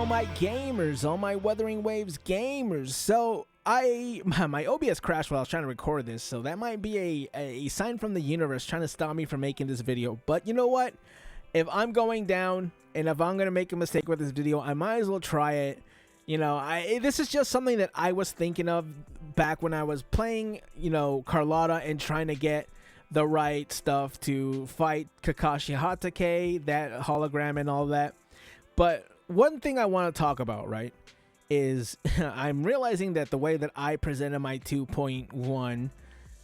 all my gamers, all my Wuthering Waves gamers. So my OBS crashed while I was trying to record this, so that might be a sign from the universe trying to stop me from making this video. But you know what? If I'm going down and if I'm gonna make a mistake with this video, I might as well try it. You know, this is just something that I was thinking of back when I was playing, you know, Carlotta and trying to get the right stuff to fight Kakashi Hatake, that hologram and all that. But one thing I want to talk about, right, is I'm realizing that the way that I presented my 2.1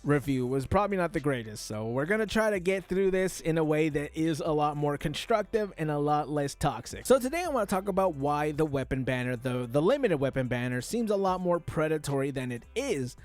review was probably not the greatest. So we're going to try to get through this in a way that is a lot more constructive and a lot less toxic. So today I want to talk about why the weapon banner, the limited weapon banner, seems a lot more predatory than it is.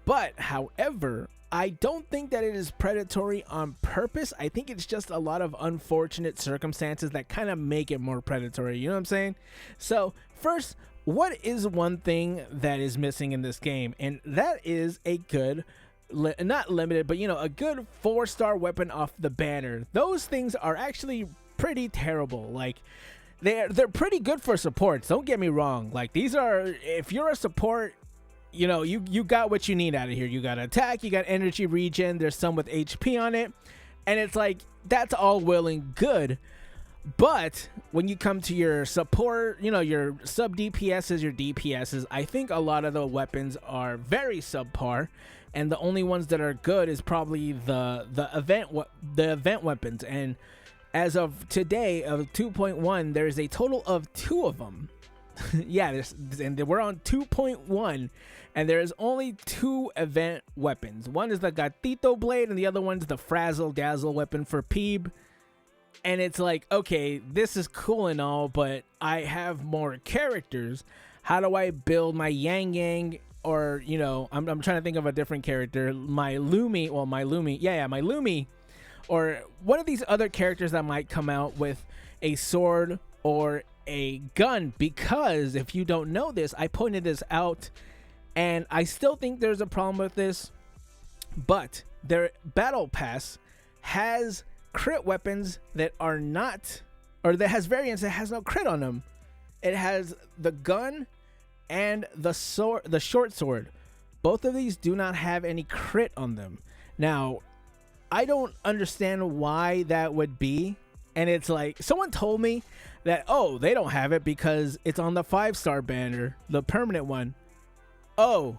But however, I don't think that it is predatory on purpose. I think it's just a lot of unfortunate circumstances that kind of make it more predatory. You know what I'm saying? So first, what is one thing that is missing in this game? And that is a good, not limited, but you know, a good 4-star weapon off the banner. Those things are actually pretty terrible. Like, they're pretty good for supports. Don't get me wrong. Like, these are, if you're a support, you know, you got what you need out of here. You got attack, you got energy regen, there's some with HP on it, and it's like, that's all well and good. But when you come to your support, you know, your sub DPSs, your DPSs, I think a lot of the weapons are very subpar, and the only ones that are good is probably the event weapons. And as of today, of 2.1, there's a total of 2 of them. Yeah, and we're on 2.1, and there's only 2 event weapons. One is the Gatito Blade, and the other one's the Frazzle Dazzle weapon for Peeb. And it's like, okay, this is cool and all, but I have more characters. How do I build my Yang Yang? Or, you know, I'm trying to think of a different character. My Lumi, my Lumi. Or one of these other characters that might come out with a sword or a gun, because if you don't know this, I pointed this out and I still think there's a problem with this, but their battle pass has crit weapons that are not, or that has variants that has no crit on them. It has the gun and the sword, the short sword. Both of these do not have any crit on them. Now, I don't understand why that would be. And it's like, someone told me that, oh, they don't have it because it's on the 5-star banner, the permanent one. Oh,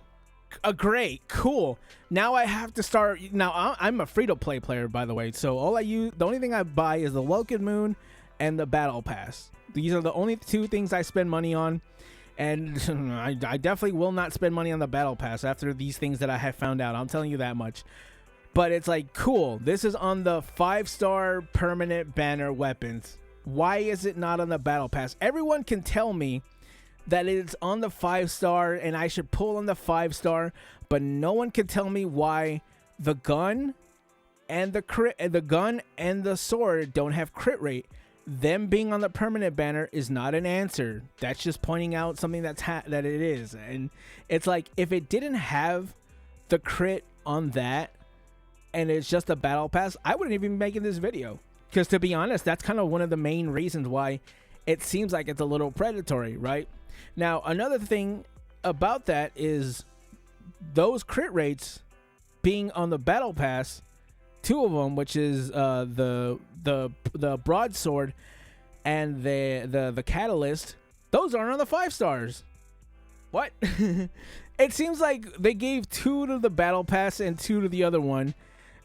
great, cool. Now I have to start. Now I'm a free-to-play player, by the way. So the only thing I buy is the Welkin Moon and the Battle Pass. These are the only 2 things I spend money on. And I definitely will not spend money on the Battle Pass after these things that I have found out. I'm telling you that much. But it's like, cool, this is on the 5-star permanent banner weapons. Why is it not on the battle pass? Everyone can tell me that it's on the 5-star and I should pull on the 5-star, but no one can tell me why the gun and the sword don't have crit rate. Them being on the permanent banner is not an answer. That's just pointing out something that it is. And it's like, if it didn't have the crit on that, and it's just a battle pass, I wouldn't even be making this video. Because to be honest, that's kind of one of the main reasons why it seems like it's a little predatory, right? Now, another thing about that is those crit rates being on the battle pass, 2 of them, which is the broadsword and the catalyst, those aren't on the 5 stars. What? It seems like they gave 2 to the battle pass and 2 to the other one,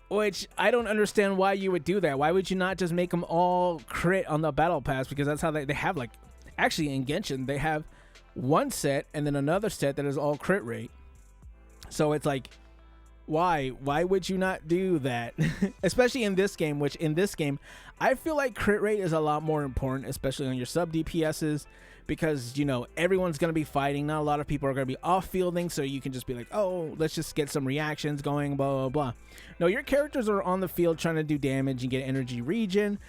which I don't understand why you would do that. Why would you not just make them all crit on the battle pass? Because that's how they have, like, actually in Genshin, they have one set and then another set that is all crit rate. So it's like, why would you not do that? Especially in this game, which in this game, I feel like crit rate is a lot more important, especially on your sub DPSs, because, you know, everyone's going to be fighting. Not a lot of people are going to be off fielding, so you can just be like, oh, let's just get some reactions going, blah, blah, blah. No, your characters are on the field trying to do damage and get energy regen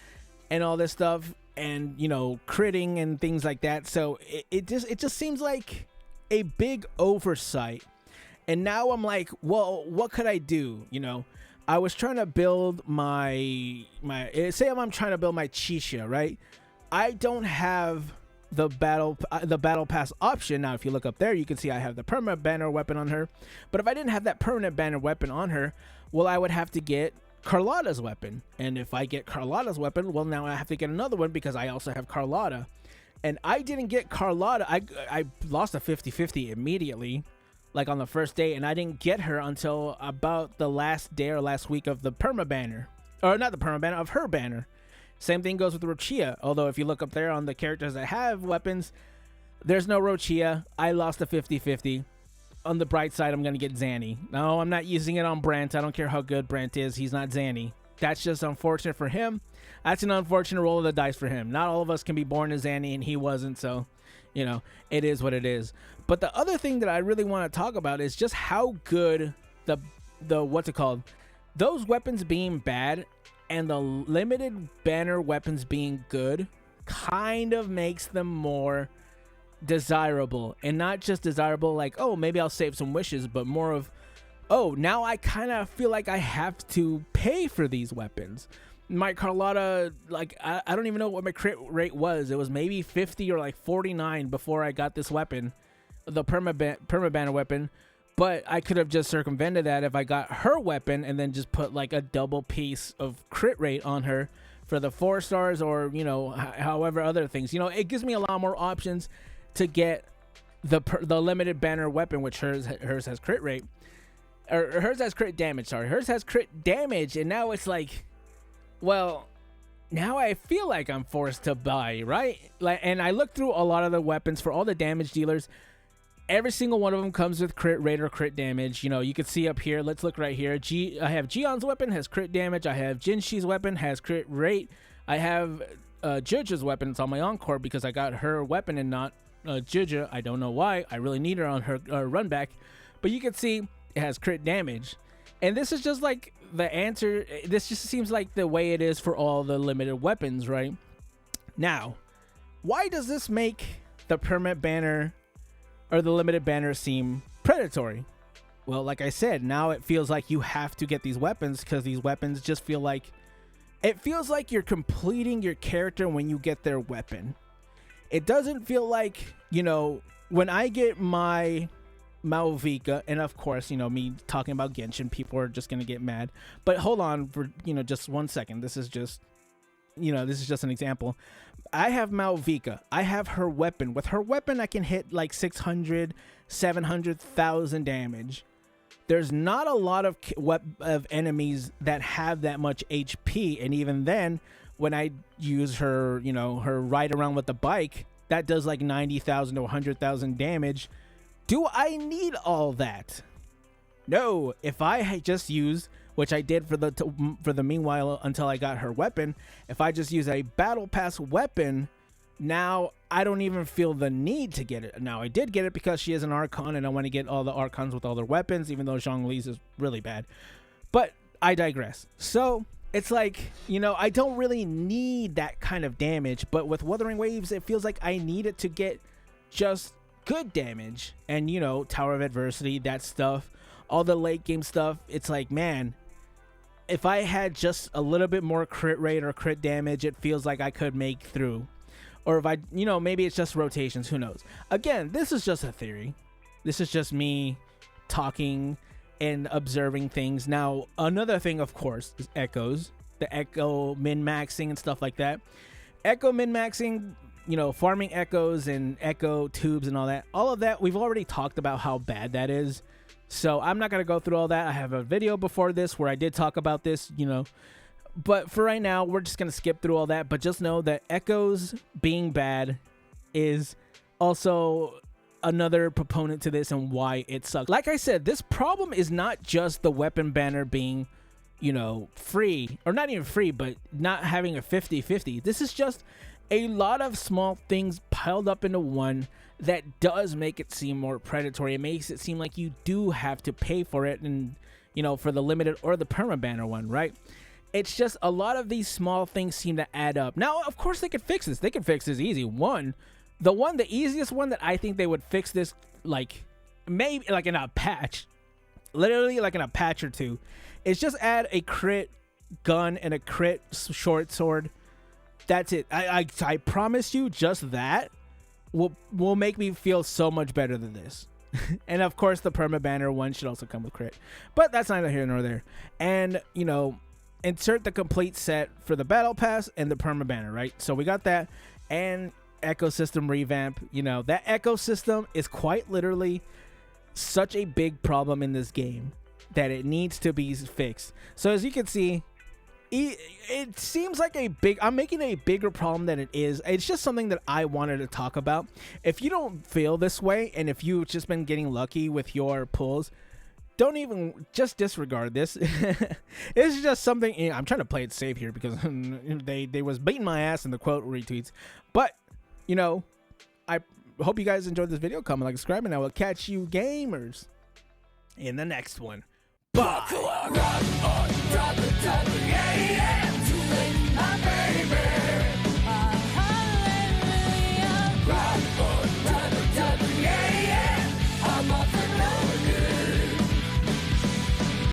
and all this stuff, and, you know, critting and things like that. So it just seems like a big oversight. And now I'm like, well, what could I do? You know, I was trying to build my say I'm trying to build my Chisha, right? I don't have the battle pass option. Now if you look up there, you can see I have the permanent banner weapon on her, but if I didn't have that permanent banner weapon on her, well, I would have to get Carlotta's weapon, and if I get Carlotta's weapon, well, now I have to get another one because I also have Carlotta, and I didn't get Carlotta. I lost a 50-50 immediately, like on the first day, and I didn't get her until about the last day or last week of the perma banner, or not the perma banner, of her banner. Same thing goes with Rochia, although if you look up there on the characters that have weapons, there's no Rochia. I lost a 50-50. On the bright side, I'm going to get Zanny. No, I'm not using it on Brent. I don't care how good Brent is. He's not Zanny. That's just unfortunate for him. That's an unfortunate roll of the dice for him. Not all of us can be born as Zanny, and he wasn't, so, you know, it is what it is. But the other thing that I really want to talk about is just how good the what's it called? Those weapons being bad and the limited banner weapons being good kind of makes them more desirable, and not just desirable like, oh, maybe I'll save some wishes, but more of, oh, now I kind of feel like I have to pay for these weapons. My Carlotta, like, I don't even know what my crit rate was. It was maybe 50 or like 49 before I got this weapon, the perma banner weapon. But I could have just circumvented that if I got her weapon and then just put like a double piece of crit rate on her for the 4 stars, or, you know, however other things. You know, it gives me a lot more options to get the limited banner weapon, which hers has crit rate, or hers has crit damage. Sorry, hers has crit damage, and now it's like, well, now I feel like I'm forced to buy, right? Like, and I looked through a lot of the weapons for all the damage dealers. Every single one of them comes with crit rate or crit damage. You know, you can see up here. Let's look right here. I have Gion's weapon has crit damage. I have Jinshi's weapon has crit rate. I have Juju's weapon. It's on my encore because I got her weapon and not Juju. I don't know why. I really need her on her run back. But you can see it has crit damage. And this is just like the answer. This just seems like the way it is for all the limited weapons, right? Now, why does this make the permanent banner or the limited banner seem predatory? Well, like I said, now it feels like you have to get these weapons because these weapons just feel like, it feels like you're completing your character when you get their weapon. It doesn't feel like, you know, when I get my Malvika, and of course, you know, me talking about Genshin, people are just going to get mad. But hold on for, you know, just 1 second. This is just, you know, this is just an example. I have Malvika. I have her weapon. With her weapon, I can hit like 600, 700,000 damage. There's not a lot of enemies that have that much HP. And even then, when I use her, you know, her ride around with the bike, that does like 90,000 to 100,000 damage. Do I need all that? No. If I had just used, which I did for the meanwhile until I got her weapon, if I just use a battle pass weapon, now I don't even feel the need to get it. Now I did get it because she is an Archon, and I want to get all the Archons with all their weapons, even though Zhongli's is really bad. But I digress. So it's like, you know, I don't really need that kind of damage, but with Wuthering Waves, it feels like I need it to get just good damage. And, you know, Tower of Adversity, that stuff, all the late game stuff, it's like, man, if I had just a little bit more crit rate or crit damage, it feels like I could make through. Or if I, you know, maybe it's just rotations, who knows. Again, this is just a theory. This is just me talking and observing things. Now, another thing, of course, is echoes. The echo min-maxing and stuff like that. Echo min-maxing, you know, farming echoes and echo tubes and all that. All of that, we've already talked about how bad that is. So I'm not going to go through all that. I have a video before this where I did talk about this, you know. But for right now, we're just going to skip through all that. But just know that echoes being bad is also another proponent to this and why it sucks. Like I said, this problem is not just the weapon banner being, you know, free. Or not even free, but not having a 50-50. This is just a lot of small things piled up into one that does make it seem more predatory. It makes it seem like you do have to pay for it, and, you know, for the limited or the perma banner one, right? It's just a lot of these small things seem to add up. Now, of course, they could fix this. They could fix this easy. The easiest one that I think they would fix this, like, maybe like in a patch, literally like in a patch or two, is just add a crit gun and a crit short sword. That's it. I promise you, just that will make me feel so much better than this. And of course, the perma banner one should also come with crit, but that's neither here nor there. And you know, insert the complete set for the battle pass and the perma banner, right? So we got that, and ecosystem revamp. You know, that ecosystem is quite literally such a big problem in this game that it needs to be fixed. So as you can see, it seems like I'm making a bigger problem than it is. It's just something that I wanted to talk about. If you don't feel this way, and if you've just been getting lucky with your pulls, don't even, just disregard this. It's just something, I'm trying to play it safe here because they was beating my ass in the quote retweets. But, you know, I hope you guys enjoyed this video. Comment, like, subscribe, and I will catch you gamers in the next one. Bye.